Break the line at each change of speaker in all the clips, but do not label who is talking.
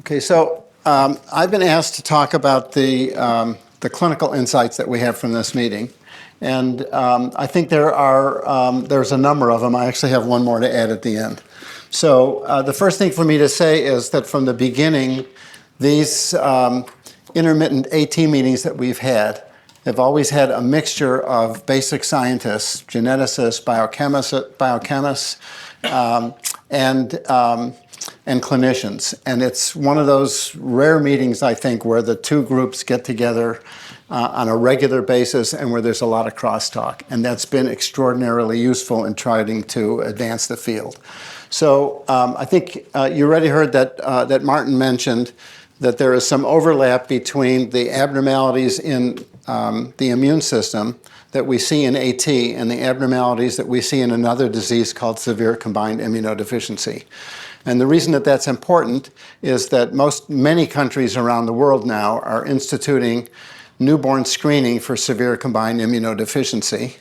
Okay, so I've been asked to talk about the clinical insights that we have from this meeting. And I think there's a number of them. I actually have one more to add at the end. So the first thing for me to say is that from the beginning, these intermittent AT meetings that we've had have always had a mixture of basic scientists, geneticists, biochemists, and clinicians. And it's one of those rare meetings, I think, where the two groups get together on a regular basis and where there's a lot of crosstalk. And that's been extraordinarily useful in trying to advance the field. So I think you already heard that Martin mentioned that there is some overlap between the abnormalities in the immune system that we see in AT and the abnormalities that we see in another disease called severe combined immunodeficiency. And the reason that that's important is that many countries around the world now are instituting newborn screening for severe combined immunodeficiency.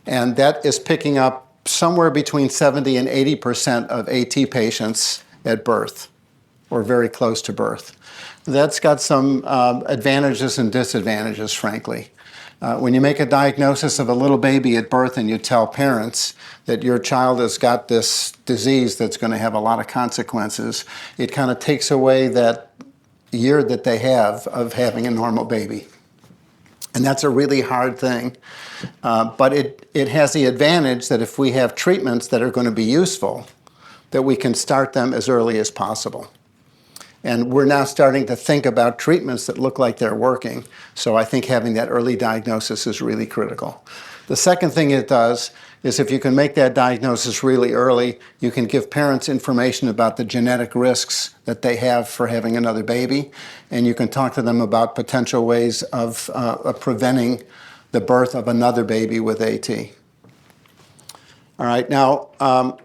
And that is picking up somewhere between 70 and 80% of AT patients at birth, or very close to birth. That's got some advantages and disadvantages, frankly. When you make a diagnosis of a little baby at birth and you tell parents that your child has got this disease that's going to have a lot of consequences, it kind of takes away that year that they have of having a normal baby. And that's a really hard thing. But it has the advantage that if we have treatments that are going to be useful, that we can start them as early as possible. And we're now starting to think about treatments that look like they're working. So I think having that early diagnosis is really critical. The second thing it does is if you can make that diagnosis really early, you can give parents information about the genetic risks that they have for having another baby, and you can talk to them about potential ways of preventing the birth of another baby with AT. All right, now,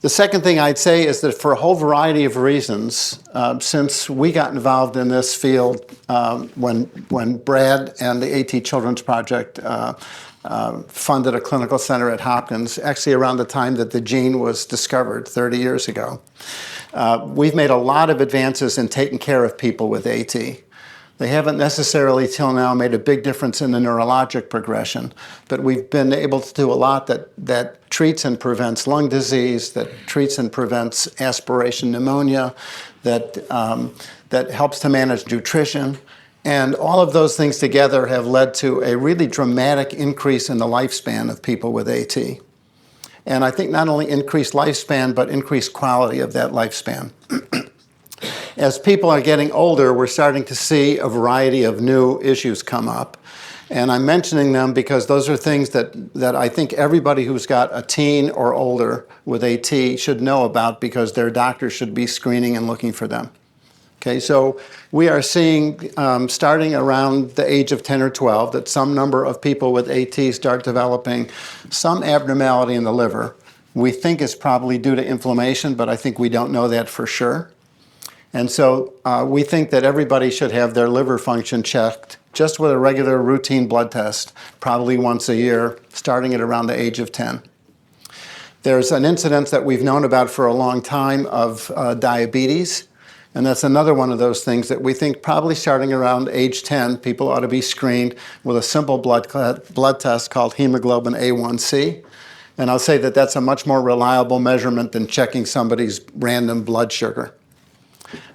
the second thing I'd say is that for a whole variety of reasons, since we got involved in this field when Brad and the AT Children's Project funded a clinical center at Hopkins, actually around the time that the gene was discovered 30 years ago, we've made a lot of advances in taking care of people with AT. They haven't necessarily till now made a big difference in the neurologic progression, but we've been able to do a lot that treats and prevents lung disease, that treats and prevents aspiration pneumonia, that helps to manage nutrition. And all of those things together have led to a really dramatic increase in the lifespan of people with AT. And I think not only increased lifespan, but increased quality of that lifespan. As people are getting older, we're starting to see a variety of new issues come up. And I'm mentioning them because those are things that I think everybody who's got a teen or older with AT should know about because their doctor should be screening and looking for them. Okay, so we are seeing, starting around the age of 10 or 12, that some number of people with AT start developing some abnormality in the liver. We think it's probably due to inflammation, but I think we don't know that for sure. And so we think that everybody should have their liver function checked just with a regular routine blood test, probably once a year, starting at around the age of 10. There's an incidence that we've known about for a long time of diabetes, and that's another one of those things that we think probably starting around age 10, people ought to be screened with a simple blood test called hemoglobin A1C. And I'll say that that's a much more reliable measurement than checking somebody's random blood sugar.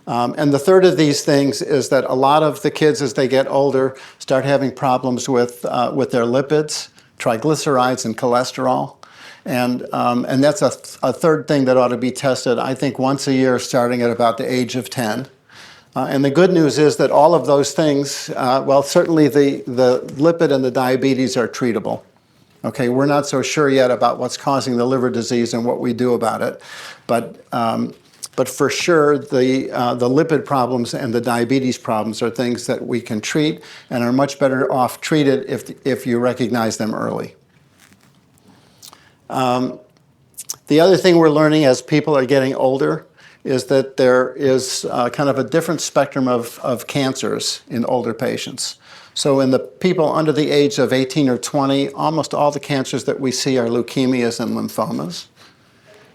And the third of these things is that a lot of the kids, as they get older, start having problems with their lipids, triglycerides, and cholesterol. And that's a third thing that ought to be tested, I think, once a year, starting at about the age of 10. And the good news is that all of those things, well, certainly the lipid and the diabetes are treatable. Okay, we're not so sure yet about what's causing the liver disease and what we do about it. But for sure, the lipid problems and the diabetes problems are things that we can treat and are much better off treated if you recognize them early. The other thing we're learning as people are getting older is that there is kind of a different spectrum of cancers in older patients. So in the people under the age of 18 or 20, almost all the cancers that we see are leukemias and lymphomas.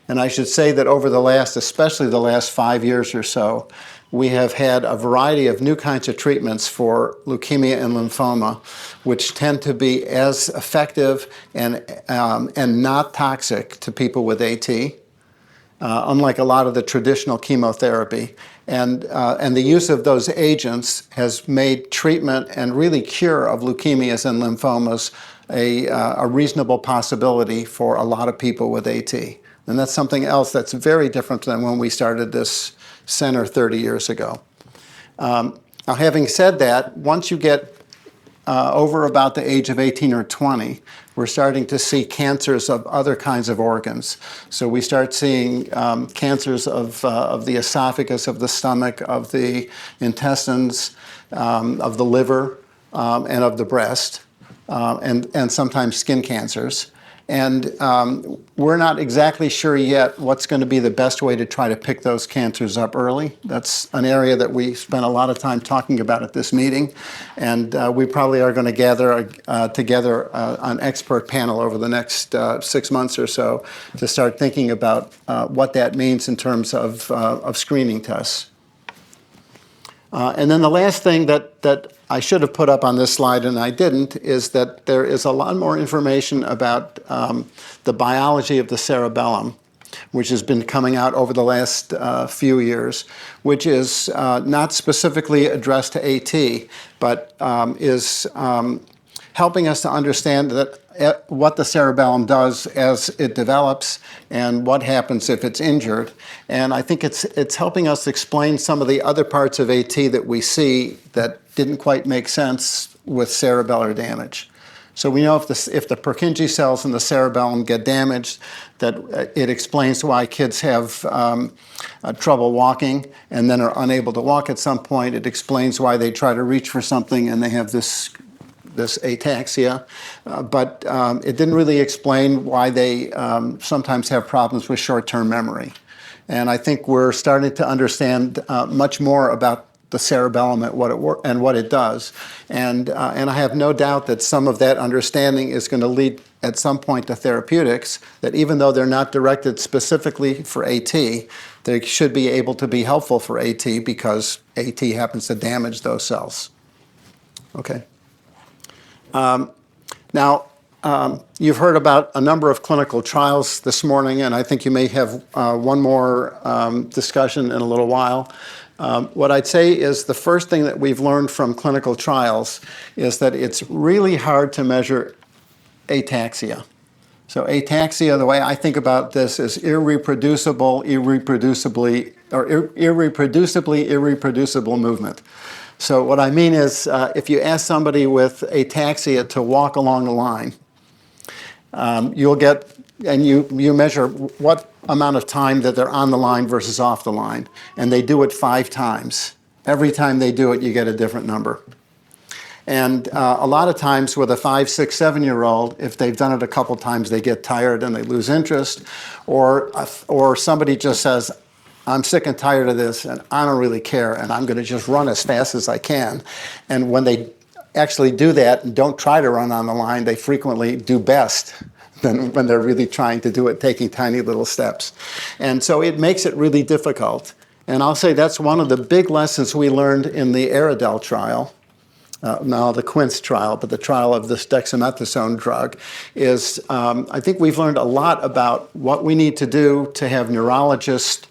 And I should say that over the last, especially the last 5 years or so, we have had a variety of new kinds of treatments for leukemia and lymphoma, which tend to be as effective and not toxic to people with AT, unlike a lot of the traditional chemotherapy. And the use of those agents has made treatment and really cure of leukemias and lymphomas a reasonable possibility for a lot of people with AT. And that's something else that's very different than when we started this center 30 years ago. Now, having said that, once you get over about the age of 18 or 20, we're starting to see cancers of other kinds of organs. So we start seeing cancers of the esophagus, of the stomach, of the intestines, of the liver, and of the breast, and sometimes skin cancers. And we're not exactly sure yet what's going to be the best way to try to pick those cancers up early. That's an area that we spent a lot of time talking about at this meeting. And we probably are going to gather together an expert panel over the next 6 months or so to start thinking about what that means in terms of screening tests. And then the last thing that I should have put up on this slide, and I didn't, is that there is a lot more information about the biology of the cerebellum, which has been coming out over the last few years, which is not specifically addressed to AT, but is helping us to understand that what the cerebellum does as it develops and what happens if it's injured. And I think it's helping us explain some of the other parts of AT that we see that didn't quite make sense with cerebellar damage. So we know if the Purkinje cells in the cerebellum get damaged, that it explains why kids have trouble walking and then are unable to walk at some point. It explains why they try to reach for something and they have this ataxia, but it didn't really explain why they sometimes have problems with short-term memory. And I think we're starting to understand much more about the cerebellum and what it does. And I have no doubt that some of that understanding is going to lead at some point to therapeutics that even though they're not directed specifically for AT, they should be able to be helpful for AT because AT happens to damage those cells. Okay. Now, you've heard about a number of clinical trials this morning, and I think you may have one more discussion in a little while. What I'd say is the first thing that we've learned from clinical trials is that it's really hard to measure ataxia. So ataxia, the way I think about this, is irreproducible movement. So what I mean is if you ask somebody with ataxia to walk along the line, you'll get, and you measure what amount of time that they're on the line versus off the line, and they do it 5 times. Every time they do it, you get a different number. And a lot of times with a 5, 6, 7-year-old, if they've done it a couple times, they get tired and they lose interest, or somebody just says, I'm sick and tired of this, and I don't really care, and I'm going to just run as fast as I can. And when they actually do that and don't try to run on the line, they frequently do best than when they're really trying to do it, taking tiny little steps. And so it makes it really difficult. And I'll say that's one of the big lessons we learned in the Aridel trial, now the Quince trial, but the trial of this dexamethasone drug, is I think we've learned a lot about what we need to do to have neurologists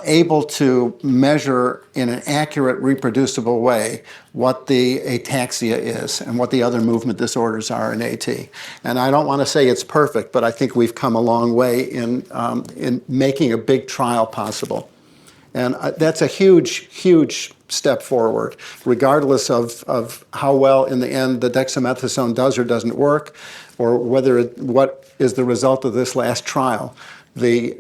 able to measure in an accurate, reproducible way what the ataxia is and what the other movement disorders are in AT. And I don't want to say it's perfect, but I think we've come a long way in making a big trial possible. And that's a huge, huge step forward, regardless of how well in the end the dexamethasone does or doesn't work, or what is the result of this last trial. The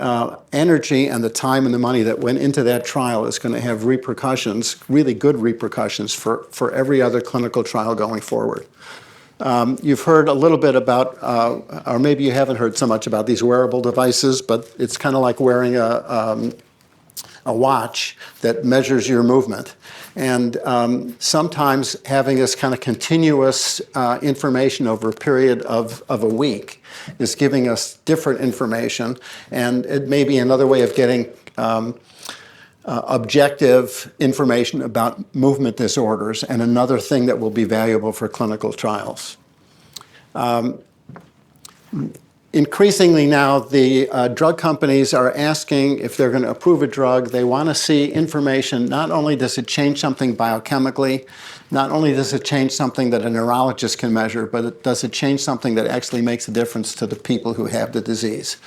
energy and the time and the money that went into that trial is going to have repercussions, really good repercussions for every other clinical trial going forward. You've heard a little bit about, or maybe you haven't heard so much about these wearable devices, but it's kind of like wearing a a watch that measures your movement. And sometimes having this kind of continuous information over a period of a week is giving us different information, and it may be another way of getting objective information about movement disorders, and another thing that will be valuable for clinical trials. Increasingly now, the drug companies are asking if they're going to approve a drug, they want to see information. Not only does it change something biochemically, not only does it change something that a neurologist can measure, but does it change something that actually makes a difference to the people who have the disease.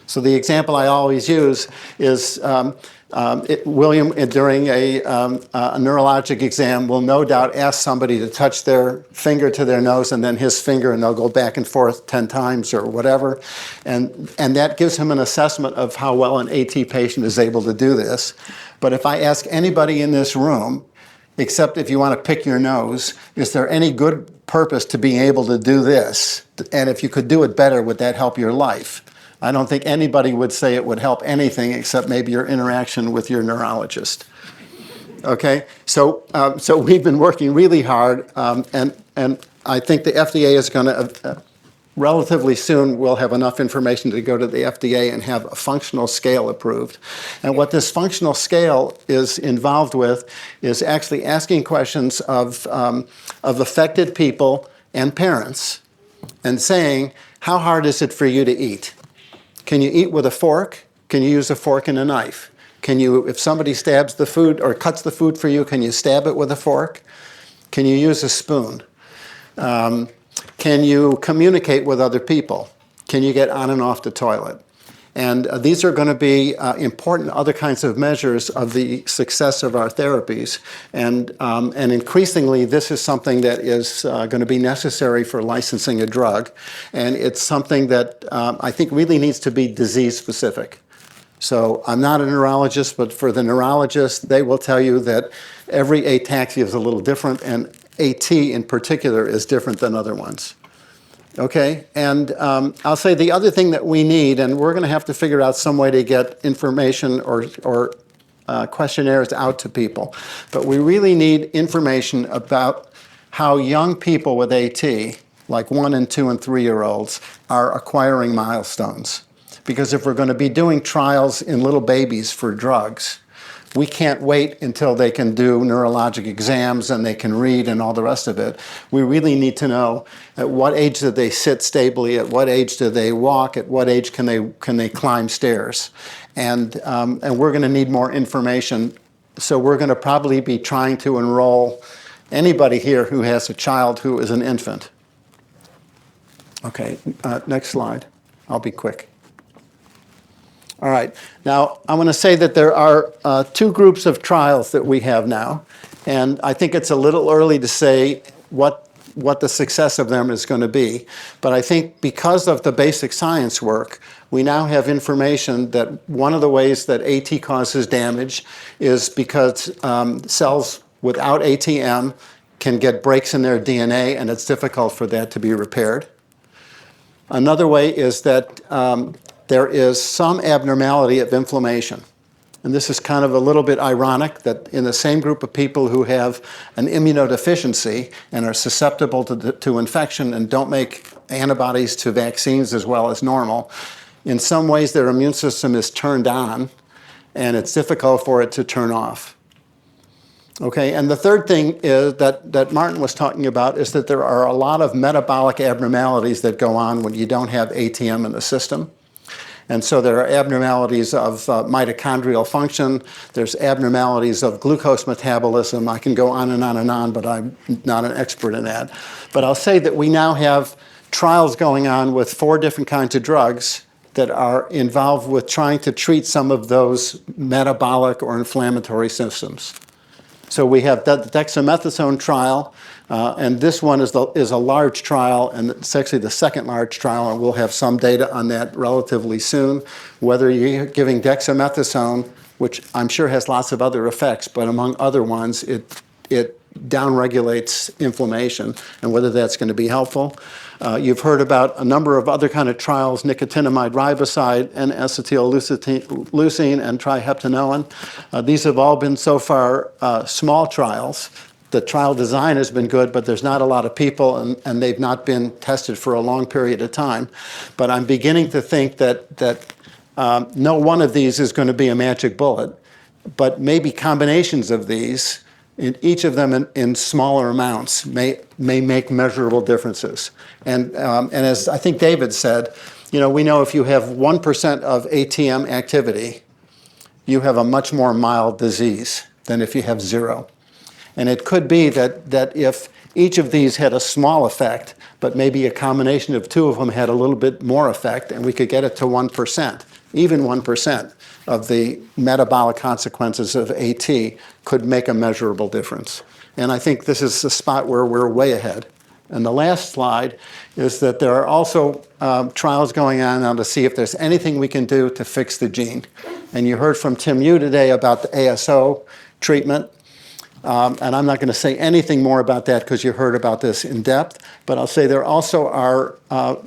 So the example I always use is William, during a neurologic exam, will no doubt ask somebody to touch their finger to their nose and then his finger, and they'll go back and forth 10 times or whatever. And that gives him an assessment of how well an AT patient is able to do this. But if I ask anybody in this room, except if you want to pick your nose, is there any good purpose to being able to do this? And if you could do it better, would that help your life? I don't think anybody would say it would help anything except maybe your interaction with your neurologist. Okay, so we've been working really hard, and I think the FDA is going to relatively soon we'll have enough information to go to the FDA and have a functional scale approved. And what this functional scale is involved with is actually asking questions of affected people and parents, and saying, how hard is it for you to eat? Can you eat with a fork? Can you use a fork and a knife? Can you, if somebody stabs the food or cuts the food for you, can you stab it with a fork? Can you use a spoon? Can you communicate with other people? Can you get on and off the toilet? And these are going to be important other kinds of measures of the success of our therapies. And increasingly, this is something that is going to be necessary for licensing a drug. And it's something that I think really needs to be disease-specific. So I'm not a neurologist, but for the neurologist, they will tell you that every ataxia is a little different, and AT in particular is different than other ones. Okay, and I'll say the other thing that we need, and we're going to have to figure out some way to get information or questionnaires out to people, but we really need information about how young people with AT, like 1 and 2 and 3-year-olds, are acquiring milestones. Because if we're going to be doing trials in little babies for drugs, we can't wait until they can do neurologic exams and they can read and all the rest of it. We really need to know at what age do they sit stably, at what age do they walk, at what age can they climb stairs. And we're going to need more information. So we're going to probably be trying to enroll anybody here who has a child who is an infant. Okay, next slide. I'll be quick. All right, now I want to say that there are 2 groups of trials that we have now, and I think it's a little early to say what the success of them is going to be. But I think because of the basic science work, we now have information that one of the ways that AT causes damage is because cells without ATM can get breaks in their DNA, and it's difficult for that to be repaired. Another way is that there is some abnormality of inflammation. And this is kind of a little bit ironic that in the same group of people who have an immunodeficiency and are susceptible to infection and don't make antibodies to vaccines as well as normal, in some ways their immune system is turned on and it's difficult for it to turn off. Okay, and the third thing is that Martin was talking about is that there are a lot of metabolic abnormalities that go on when you don't have ATM in the system. And so there are abnormalities of mitochondrial function. There's abnormalities of glucose metabolism. I can go on and on and on, but I'm not an expert in that. But I'll say that we now have trials going on with 4 different kinds of drugs that are involved with trying to treat some of those metabolic or inflammatory systems. So we have the dexamethasone trial, and this one is a large trial, and it's actually the second large trial, and we'll have some data on that relatively soon. Whether you're giving dexamethasone, which I'm sure has lots of other effects, but among other ones, it downregulates inflammation, and whether that's going to be helpful. You've heard about a number of other kind of trials, nicotinamide riboside, N-acetylleucine, and triheptanoin. These have all been so far small trials. The trial design has been good, but there's not a lot of people, and they've not been tested for a long period of time. But I'm beginning to think that no one of these is going to be a magic bullet, but maybe combinations of these, each of them in smaller amounts, may make measurable differences. And as I think David said, we know if you have 1% of ATM activity, you have a much more mild disease than if you have 0. And it could be that if each of these had a small effect, but maybe a combination of 2 of them had a little bit more effect, and we could get it to 1%, even 1% of the metabolic consequences of AT could make a measurable difference. And I think this is the spot where we're way ahead. And the last slide is that there are also trials going on now to see if there's anything we can do to fix the gene. And you heard from Tim Yu today about the ASO treatment. And I'm not going to say anything more about that because you heard about this in depth. But I'll say there also are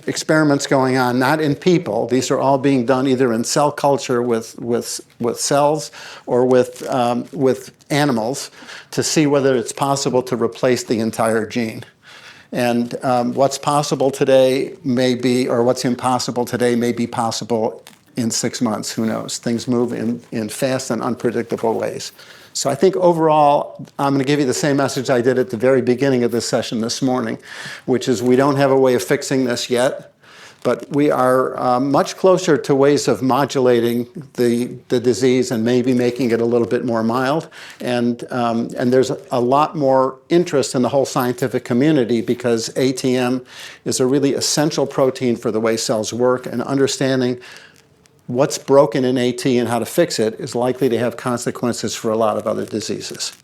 experiments going on, not in people. These are all being done either in cell culture with cells or with animals to see whether it's possible to replace the entire gene. And what's possible today may be, or what's impossible today may be possible in 6 months. Who knows? Things move in fast and unpredictable ways. So I think overall, I'm going to give you the same message I did at the very beginning of this session this morning, which is we don't have a way of fixing this yet, but we are much closer to ways of modulating the disease and maybe making it a little bit more mild. And there's a lot more interest in the whole scientific community because ATM is a really essential protein for the way cells work, and understanding what's broken in AT and how to fix it is likely to have consequences for a lot of other diseases.